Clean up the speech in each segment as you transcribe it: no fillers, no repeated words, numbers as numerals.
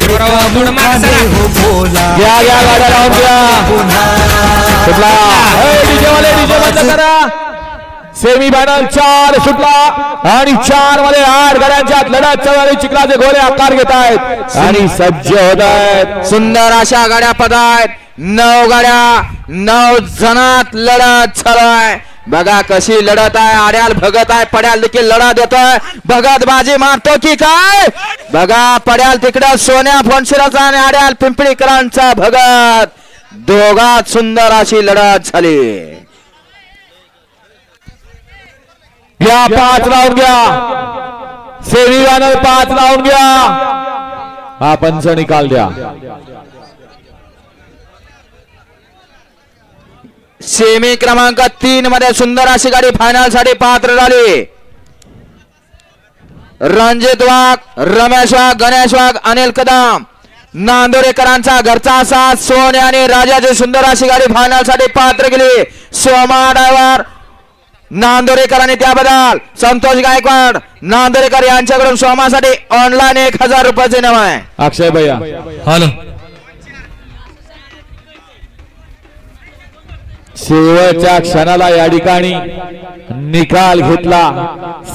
घ्या घ्या गाड्या लावून घ्या सेमी फायनल 4 सुटला आणि 4 मध्ये 8 गाड्यांच्यात लढत चालू चिखलाचे घोडे आकार घेत आहेत आणि सज्ज होत आहेत. सुंदर अशा गाड्या पद आहेत. 9 गाड्या 9 जणात लढत चालू आहे. बघा कशी लढत आहे. आड्याल भगत आहे. पड्याल देखील लढा देतोय. भगत बाजी मारतो की काय. बघा पड्याल तिकडे सोन्या फोनशिराचा आणि आड्याल पिंपळीकरांचा भगत दोघात सुंदर अशी लढत झाली. घ्या 5 लावून घ्या. सेमी फायनल 5 लावून घ्या. हा पंच निकाल द्या. सेमी क्रमांक 3 मध्ये सुंदर अशी गाडी फायनल साठी पात्र झाली. रणजित वाघ, रमेश वाघ, गणेश वाघ, अनिल कदम नांदोरेकरांचा घरचा साथ सोने आणि राजाची सुंदर अशी गाडी फायनल साठी पात्र केली. सोमा ड्रायव्हर नांदोरेकरांनी त्याबद्दल संतोष गायकवाड नांदोरेकर यांच्याकडून सोमासाठी ऑनलाईन 1000 रुपयाचे नाव आहे. अक्षय भैया हॅलो. शेवटच्या क्षणाला या ठिकाणी निकाल घेतला.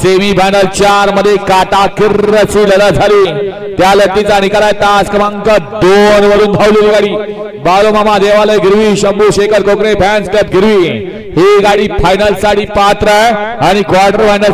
सेमी फायनल 4 मध्ये काटाकिर्रची लढत झाली. त्या लढतीचा निकाल आहे तास क्रमांक 2 वरून धावलेली गाडी बाळूमामा देवालय गिरवी शंभू शेखर कोकरे फॅन्स क्लब गिरवी ही गाडी फायनल साठी पात्र आहे आणि क्वार्टर फायनल